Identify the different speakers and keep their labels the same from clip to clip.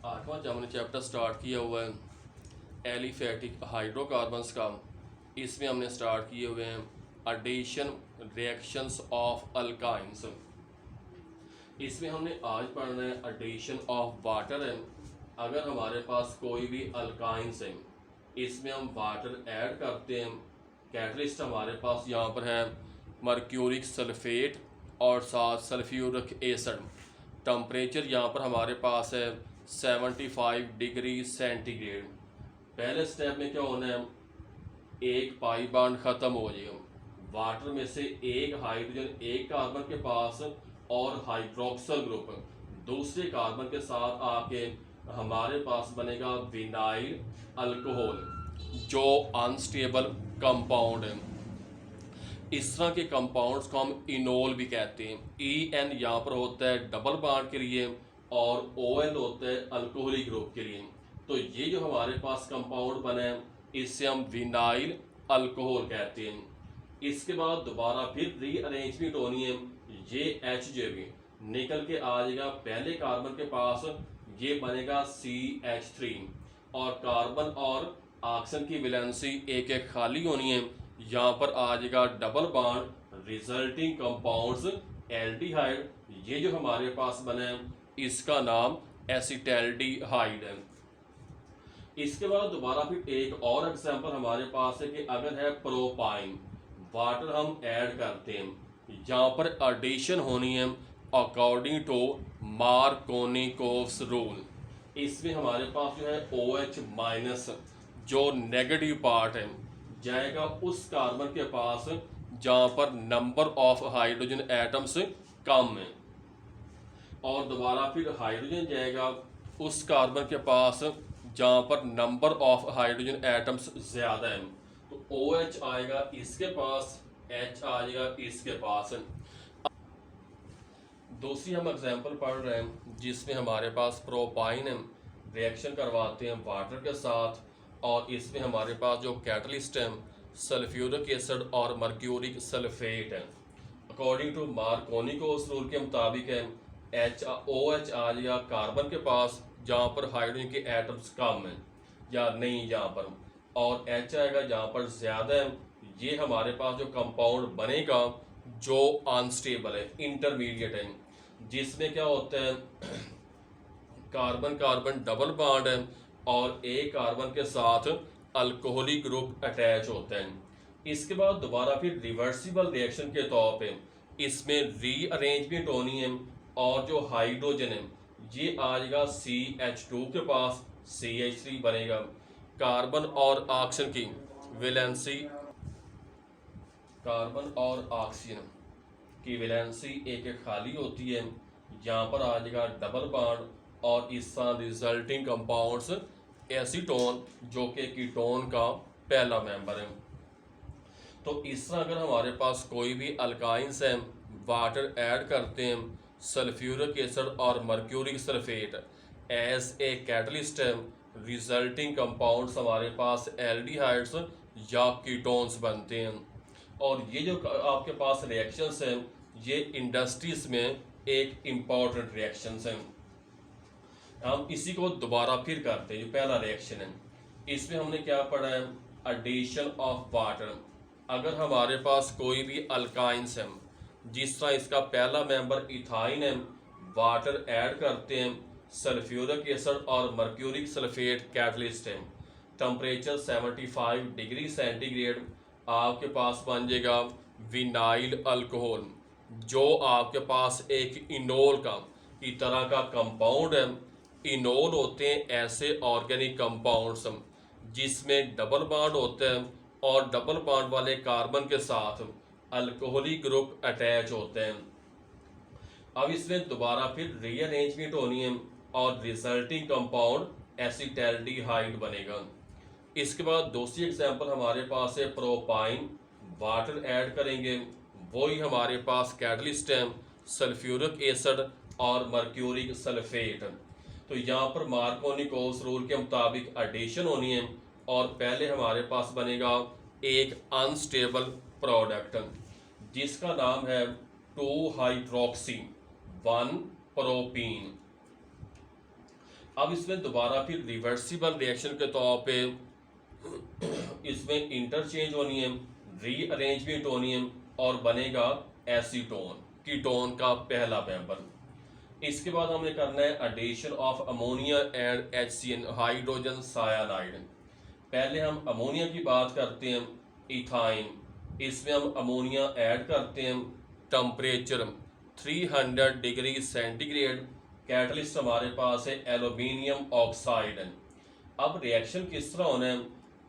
Speaker 1: आठवां जो हमने चैप्टर स्टार्ट किया हुआ है एलिफेटिक हाइड्रोकार्बन्स का। इसमें हमने स्टार्ट किए हुए हैं एडिशन रिएक्शंस ऑफ अल्काइंस। इसमें हमने आज पढ़ना है एडिशन ऑफ वाटर है। अगर हमारे पास कोई भी अल्काइंस है, इसमें हम वाटर ऐड करते हैं। कैटलिस्ट हमारे पास यहाँ पर है मर्क्यूरिक सल्फेट और साथ सल्फ्यूरिक एसिड। टम्परेचर यहाँ पर हमारे पास है 75 डिग्री सेंटीग्रेड। पहले स्टेप में क्या होना है, एक पाई बॉन्ड ख़त्म हो जाएगा। वाटर में से एक हाइड्रोजन एक कार्बन के पास और हाइड्रोक्सल ग्रुप दूसरे कार्बन के साथ आके हमारे पास बनेगा विनाइल अल्कोहल, जो अनस्टेबल कंपाउंड है। इस तरह के कंपाउंड्स को हम इनोल भी कहते हैं। ई एन यहाँ पर होता है डबल बॉन्ड के लिए और ओ एल होता है अल्कोहलिक ग्रुप के लिए। तो ये जो हमारे पास कंपाउंड बने हैं, इससे हम विनाइल अल्कोहल कहते हैं। इसके बाद दोबारा फिर रीअरेंजमेंट होनी है। ये एच जे बी निकल के आ जाएगा पहले कार्बन के पास, ये बनेगा CH3 और कार्बन और ऑक्सीजन की वैलेंसी एक एक खाली होनी है। यहाँ पर आ जाएगा double bond resulting compounds aldehyde. ये जो हमारे पास बने हैं इसका नाम एसिटैल्डिहाइड है। इसके बाद दोबारा फिर एक और एग्जांपल हमारे पास है कि अगर है प्रोपाइन, वाटर हम ऐड करते हैं, यहाँ पर एडिशन होनी है अकॉर्डिंग टू मार्कोनिकोव्स रूल। इसमें हमारे पास जो है OH माइनस जो नेगेटिव पार्ट है जाएगा उस कार्बन के पास जहाँ पर number of hydrogen atoms come है, और दोबारा फिर हाइड्रोजन जाएगा उस कार्बन के पास जहाँ पर नंबर ऑफ हाइड्रोजन एटम्स ज़्यादा है। तो OH आएगा इसके पास, H आ जाएगा इसके पास। दूसरी हम एग्जांपल पढ़ रहे हैं जिसमें हमारे पास प्रोपाइन रिएक्शन करवाते हैं वाटर के साथ, और इसमें हमारे पास जो कैटलिस्ट है सल्फ्यूरिक एसिड और मर्क्यूरिक सल्फेट है। अकॉर्डिंग टू मार्कोनिकोव्स रूल के मुताबिक है OH आ जाएगा कार्बन के पास जहाँ पर हाइड्रोजन के एटम्स कम हैं या नहीं यहाँ पर, और H आएगा जहाँ पर ज़्यादा है। ये हमारे पास जो कंपाउंड बनेगा जो अनस्टेबल है, इंटरमीडिएट है, जिसमें क्या होता है कार्बन कार्बन डबल बॉन्ड है और एक कार्बन के साथ अल्कोहलिक ग्रुप अटैच होता है। इसके बाद दोबारा फिर रिवर्सिबल रिएक्शन के तौर पे इसमें रीअरेंजमेंट होनी है, और जो हाइड्रोजन है ये आ जाएगा CH2 के पास, CH3 बनेगा। कार्बन और ऑक्सीजन की वैलेंसी, कार्बन और ऑक्सीजन की वैलेंसी एक एक खाली होती है, यहाँ पर आ जाएगा डबल बॉन्ड और इसका रिजल्टिंग कंपाउंड्स एसीटोन जो कि कीटोन का पहला मेंबर है। तो इस तरह अगर हमारे पास कोई भी अल्काइंस है, वाटर ऐड करते हैं, सल्फ्यूरिक एसिड और mercuric sulphate as a catalyst है, रिजल्टिंग कंपाउंड्स हमारे पास एल्डिहाइड्स या कीटोन्स बनते हैं। और ये जो आपके पास रिएक्शंस हैं ये इंडस्ट्रीज में एक इम्पॉर्टेंट रिएक्शंस हैं। हम इसी को दोबारा फिर करते हैं। जो पहला रिएक्शन है इसमें हमने क्या पढ़ा है, एडिशन ऑफ वाटर। अगर हमारे पास कोई भी अल्काइंस है, जिस तरह इसका पहला मेंबर इथाइन है, वाटर ऐड करते हैं, सल्फ्यूरिक एसिड और मर्क्यूरिक सल्फेट कैटलिस्ट है, टम्परेचर 75 डिग्री सेंटीग्रेड, आपके पास बन जाएगा विनाइल अल्कोहल, जो आपके पास एक इनोल का की तरह का कंपाउंड है। इनोल होते हैं ऐसे ऑर्गेनिक कंपाउंड्स जिसमें डबल बॉन्ड होते हैं और डबल बॉन्ड वाले कार्बन के साथ अल्कोहलिक ग्रुप अटैच होते हैं। अब इसमें दोबारा फिर रीअरेंजमेंट होनी है और रिजल्टिंग कंपाउंड एसिटैल्डिहाइड बनेगा। इसके बाद दूसरी एग्जांपल हमारे पास है प्रोपाइन, वाटर ऐड करेंगे, वही हमारे पास कैटलिस्ट है सल्फ्यूरिक एसिड और मर्क्यूरिक सल्फेट। तो यहाँ पर मार्कोनिकोव्स रूल के मुताबिक एडिशन होनी है और पहले हमारे पास बनेगा एक अनस्टेबल प्रोडक्ट जिसका नाम है 2 हाइड्रोक्सी 1 प्रोपीन। अब इसमें दोबारा फिर रिवर्सिबल रिएक्शन के तौर पे इसमें इंटरचेंज होनी है, रीअरेंजमेंट होनी है और बनेगा एसीटोन, कीटोन का पहला मेंबर। इसके बाद हमने करना है addition of ammonia and HCN, hydrogen cyanide. पहले हम अमोनिया की बात करते हैं, इथाइन। इसमें हम अमोनिया ऐड करते हैं, टेम्परेचर 300 डिग्री सेंटीग्रेड। कैटलिस्ट हमारे पास है एल्यूमिनियम ऑक्साइड। अब रिएक्शन किस तरह होना है,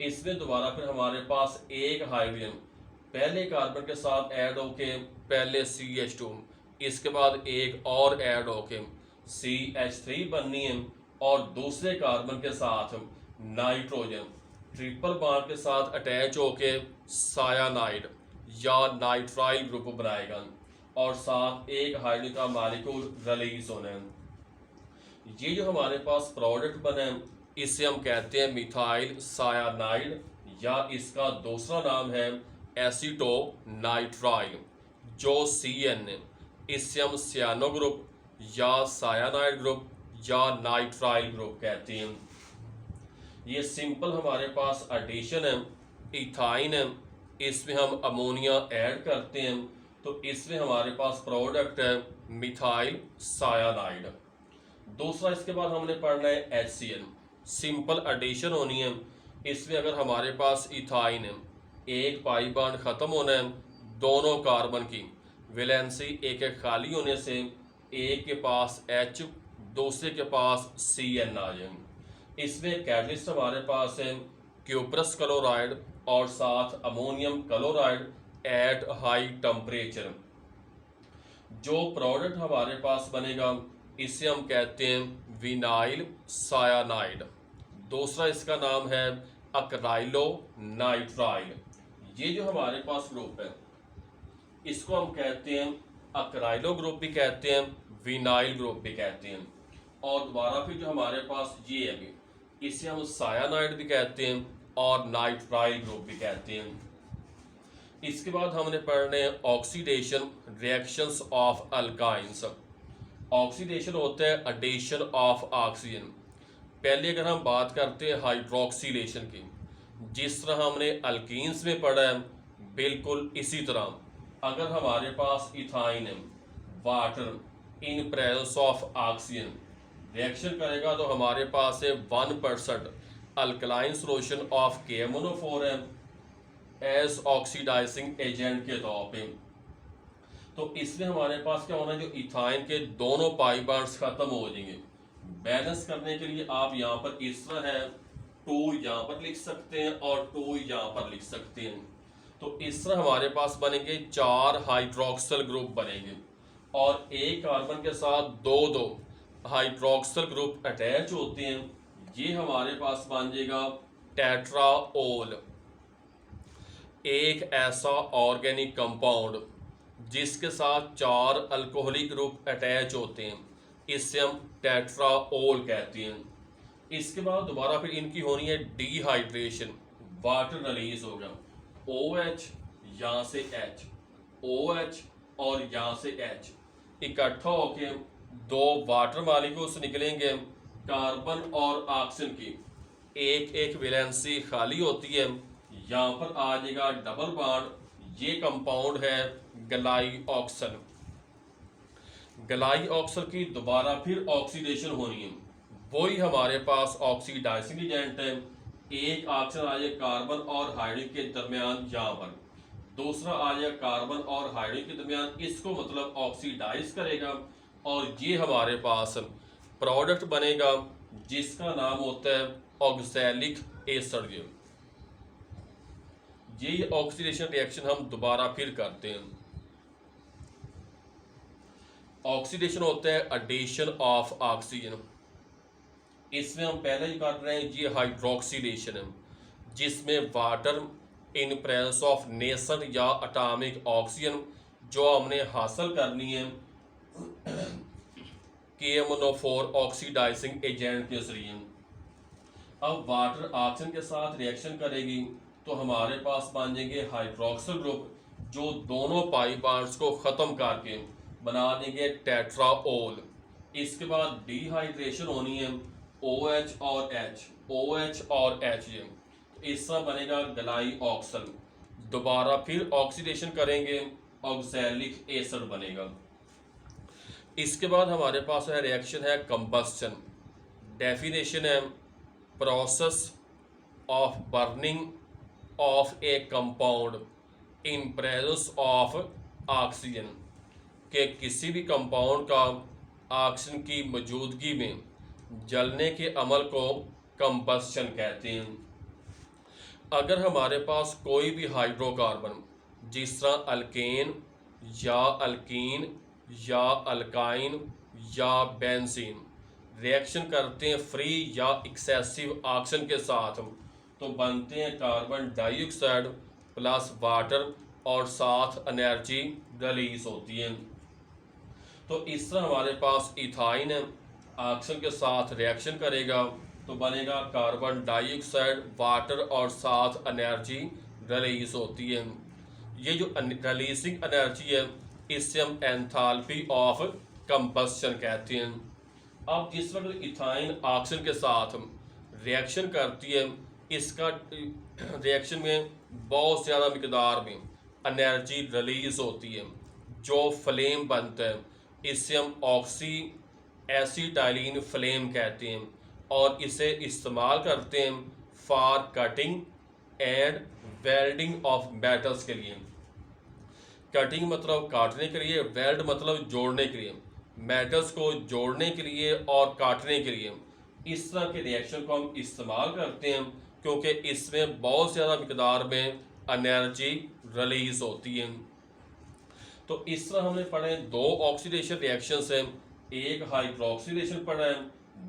Speaker 1: इसमें दोबारा फिर हमारे पास एक हाइड्रोजन पहले कार्बन के साथ ऐड होके पहले CH2, इसके बाद एक और ऐड होके CH3 बननी है और दूसरे कार्बन के साथ नाइट्रोजन ट्रिपल बॉन्ड के साथ अटैच होके सायानाइड या नाइट्राइल ग्रुप बनाएगा और साथ एक हाइड्रोजन का मॉलिक्यूल रिलीज होना है। ये जो हमारे पास प्रोडक्ट बने इसे हम कहते हैं मिथाइल सायानाइड या इसका दूसरा नाम है एसीटोनाइट्राइल जो CN, इससे हम सियानो ग्रुप या सायानाइड ग्रुप या नाइट्राइल ग्रुप कहते हैं। ये सिंपल हमारे पास एडिशन है, इथाइन है, इसमें हम अमोनिया ऐड करते हैं तो इसमें हमारे पास प्रोडक्ट है मिथाइल सायानाइड। दूसरा इसके बाद हमने पढ़ना है HCN, सिंपल एडिशन होनी है। इसमें अगर हमारे पास इथाइन है, एक पाई बॉन्ड खत्म होना है, दोनों कार्बन की वैलेंसी एक एक खाली होने से एक के पास H दूसरे के पास CN आ जाएंगे। इसमें कैटलिस्ट हमारे पास है क्यूप्रस क्लोराइड और साथ ammonium chloride at high temperature. जो प्रोडक्ट हमारे पास बनेगा इसे हम कहते हैं विनाइल सायानाइड। दूसरा इसका नाम है अक्राइलो नाइट्राइल। ये जो हमारे पास ग्रुप है इसको हम कहते हैं अक्राइलो ग्रुप भी कहते हैं, विनाइल ग्रुप भी कहते हैं। और दोबारा फिर जो हमारे पास ये है भी इसे हम सायानाइड भी कहते हैं और नाइट्राइल ग्रुप भी कहते हैं। इसके बाद हमने पढ़ने हैं oxidation reactions of alkynes. Oxidation होता है एडिशन ऑफ ऑक्सीजन। पहले अगर हम बात करते हैं हाइड्रोक्सीलेशन की, जिस तरह हमने अल्कीन्स में पढ़ा है बिल्कुल इसी तरह अगर हमारे पास इथाइन है, water in presence of oxygen reaction करेगा तो हमारे पास है 1% अल्कलाइन सोल्यूशन ऑफ KMnO4 है एज ऑक्सीडाइजिंग एजेंट के तौर पे। तो इसमें हमारे पास क्या होना है, जो इथाइन के दोनों पाई बॉन्ड्स खत्म हो जाएंगे। बैलेंस करने के लिए आप यहाँ पर इस तरह है 2 यहाँ पर लिख सकते हैं और 2 यहाँ पर लिख सकते हैं। तो इस तरह हमारे पास बनेंगे 4 हाइड्रोक्सिल ग्रुप बनेंगे और एक कार्बन के साथ 2 हाइड्रोक्सिल ग्रुप अटैच होते हैं। ये हमारे पास बन जाएगा टेट्राओल, एक ऐसा ऑर्गेनिक कंपाउंड जिसके साथ 4 अल्कोहलिक ग्रुप अटैच होते हैं, इससे हम टेट्राओल कहते हैं। इसके बाद दोबारा फिर इनकी होनी है डिहाइड्रेशन, वाटर रिलीज होगा, OH यहाँ से H, OH और यहाँ से H इकट्ठा होके 2 वाटर मॉलिक्यूल्स निकलेंगे। कार्बन और ऑक्सीजन की एक एक वैलेंसी खाली होती है, यहाँ पर आ जाएगा डबल बॉन्ड। ये कंपाउंड है गलाइऑक्सल। गलाइऑक्सल की दोबारा फिर ऑक्सीडेशन होनी है, वही हमारे पास ऑक्सीडाइजिंग एजेंट है। एक ऑक्सीजन आ जाए कार्बन और हाइड्रोजन के दरमियान यहाँ पर, दूसरा आ जाए कार्बन और हाइड्रोजन के दरमियान, इसको मतलब ऑक्सीडाइज करेगा और ये हमारे पास प्रोडक्ट बनेगा जिसका नाम होता है ऑक्सैलिक एसिड। ये ऑक्सीडेशन रिएक्शन हम दोबारा फिर करते हैं। ऑक्सीडेशन होता है एडिशन ऑफ ऑक्सीजन। इसमें हम पहले ही कर रहे हैं, ये हाइड्रोक्सीलेशन है जिसमें water in presence of nation या एटॉमिक ऑक्सीजन जो हमने हासिल करनी है KMnO4 ऑक्सीडाइजिंग एजेंट के जरिए। अब वाटर ऑक्सीजन के साथ रिएक्शन करेगी तो हमारे पास बन जाएंगे हाइड्रोक्सिल ग्रुप जो दोनों पाई बॉन्ड्स को ख़त्म करके बना देंगे टेट्राओल। इसके बाद डिहाइड्रेशन होनी है OH और H, OH और H, ये इस तरह बनेगा गलाई ऑक्सल। दोबारा फिर ऑक्सीडेशन करेंगे, ऑक्सैलिक एसिड बनेगा। इसके बाद हमारे पास है रिएक्शन है कंबस्शन। डेफिनेशन है process of burning of A compound in presence of oxygen, के किसी भी कंपाउंड का ऑक्सीजन की मौजूदगी में जलने के अमल को कंबस्शन कहते हैं। अगर हमारे पास कोई भी हाइड्रोकार्बन जिस तरह अल्केन या अल्कीन या अल्काइन या बेंजीन रिएक्शन करते हैं फ्री या एक्सेसिव ऑक्सीजन के साथ, तो बनते हैं कार्बन डाइऑक्साइड प्लस वाटर और साथ एनर्जी रिलीज होती है। तो इस तरह हमारे पास इथाइन है, ऑक्सीजन के साथ रिएक्शन करेगा तो बनेगा कार्बन डाइऑक्साइड, वाटर और साथ एनर्जी रिलीज होती है। ये जो रिलीजिंग एनर्जी है इससे हम एंथैल्पी ऑफ कंबस्शन कहते हैं। अब जिस वक्त इथाइन ऑक्सीजन के साथ रिएक्शन करती है, इसका रिएक्शन में बहुत ज़्यादा मिकदार में एनर्जी रिलीज होती है, जो फ्लेम बनता है, इससे हम ऑक्सी एसिटाइलिन फ्लेम कहते हैं और इसे इस्तेमाल करते हैं for cutting and welding of metals के लिए। कटिंग मतलब काटने के लिए, वेल्ड मतलब जोड़ने के लिए, मेटल्स को जोड़ने के लिए और काटने के लिए इस तरह के रिएक्शन को हम इस्तेमाल करते हैं, क्योंकि इसमें बहुत ज़्यादा मिकदार में एनर्जी रिलीज होती है। तो इस तरह हमने पढ़े दो ऑक्सीडेशन रिएक्शंस हैं, एक हाइड्रोक्सीडेशन पढ़ा है,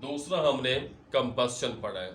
Speaker 1: दूसरा हमने कंबस्शन पढ़ा है।